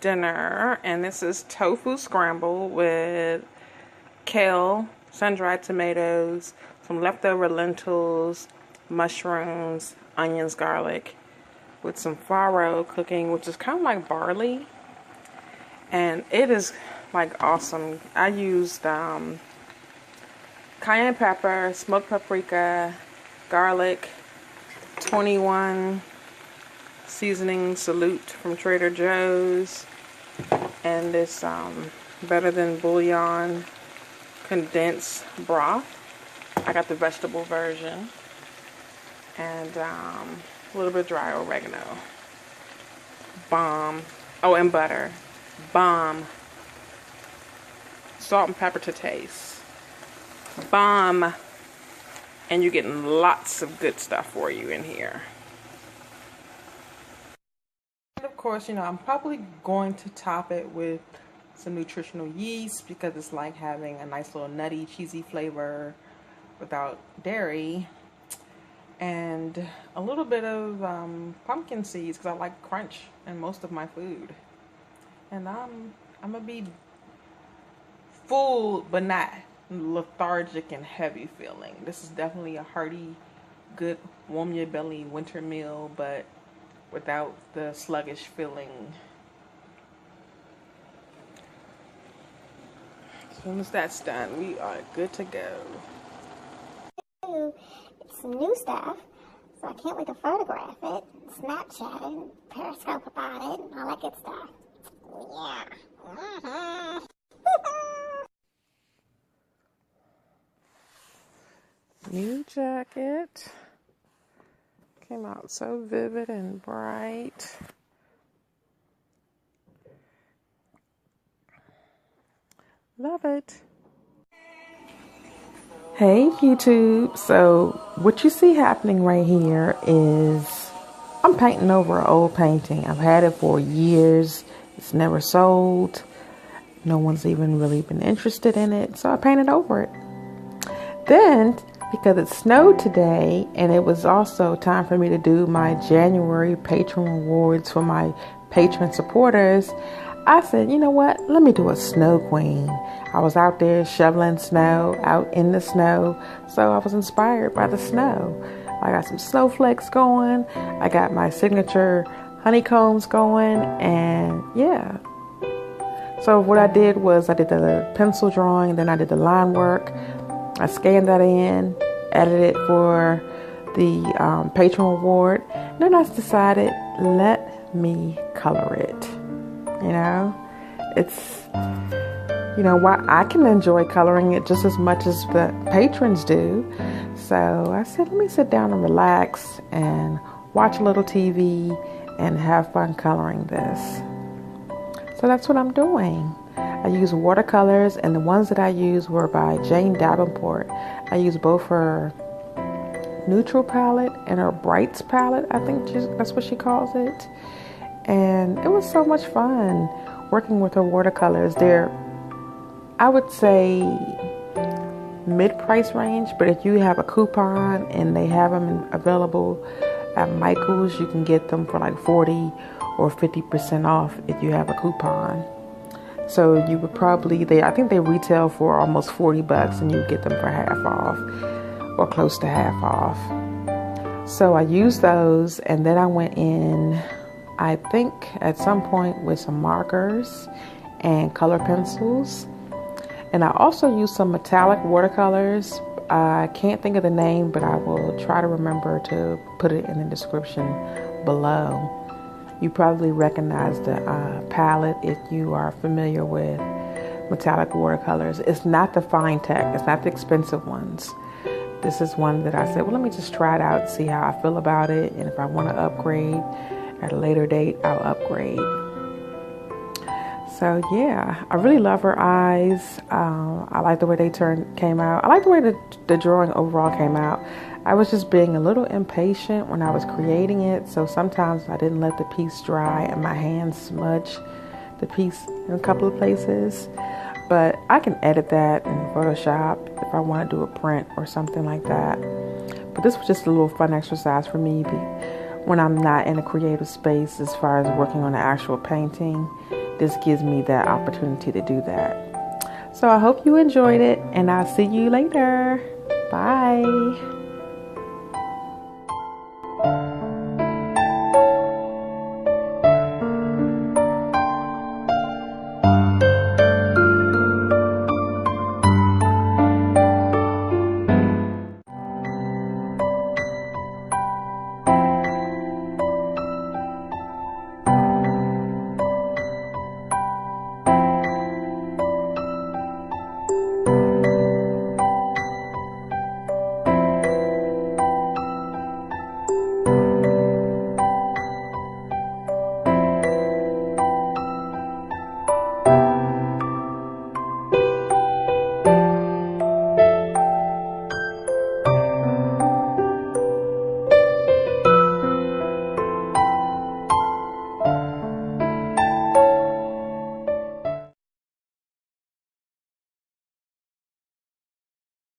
dinner, and this is tofu scramble with kale, sun-dried tomatoes, some leftover lentils, mushrooms, onions, garlic, with some farro cooking, which is kind of like barley, and it is like awesome. I used cayenne pepper, smoked paprika, garlic, 21 seasoning salute from Trader Joe's, and this better than bouillon condensed broth. I got the vegetable version, and a little bit of dry oregano. Bomb. Oh, and butter. Bomb. Salt and pepper to taste. Bomb. And you're getting lots of good stuff for you in here. And of course, you know, I'm probably going to top it with some nutritional yeast because it's like having a nice little nutty, cheesy flavor without dairy. And a little bit of pumpkin seeds because I like crunch in most of my food. And I'm going to be full but not lethargic and heavy feeling. This is definitely a hearty, good, warm your belly winter meal, but without the sluggish feeling. As soon as that's done, we are good to go. It's some new stuff, so I can't wait to photograph it, Snapchat it, Periscope about it, and all that good stuff. Yeah. New jacket. Came out so vivid and bright. Love it. Hey YouTube, so what you see happening right here is I'm painting over an old painting. I've had it for years. It's never sold. No one's even really been interested in it, so I painted over it. Then, because it snowed today and it was also time for me to do my January patron rewards for my patron supporters, I said, you know what, let me do a snow queen. I was out there shoveling snow, out in the snow, so I was inspired by the snow. I got some snowflakes going, I got my signature honeycombs going, and yeah. So what I did was I did the pencil drawing, then I did the line work. I scanned that in, edited it for the patron reward. Then I decided, let me color it. You know, it's, you know, why I can enjoy coloring it just as much as the patrons do. So I said, let me sit down and relax and watch a little TV and have fun coloring this. So that's what I'm doing. I use watercolors, and the ones that I used were by Jane Davenport. I used both her neutral palette and her brights palette. I think that's what she calls it. And it was so much fun working with her watercolors. They're, I would say, mid-price range, but if you have a coupon and they have them available at Michael's, you can get them for like 40 or 50% off if you have a coupon. So you would probably, I think they retail for almost $40 and you get them for half off or close to half off. So I used those, and then I went in, I think at some point, with some markers and color pencils. And I also used some metallic watercolors. I can't think of the name, but I will try to remember to put it in the description below. You probably recognize the palette if you are familiar with metallic watercolors. It's not the fine tech. It's not the expensive ones. This is one that I said, well, let me just try it out and see how I feel about it. And if I want to upgrade at a later date, I'll upgrade. So yeah, I really love her eyes. I like the way they came out. I like the way the drawing overall came out. I was just being a little impatient when I was creating it, so sometimes I didn't let the piece dry and my hands smudge the piece in a couple of places. But I can edit that in Photoshop if I want to do a print or something like that. But this was just a little fun exercise for me when I'm not in a creative space as far as working on the actual painting. this gives me that opportunity to do that. So I hope you enjoyed it, and I'll see you later. Bye.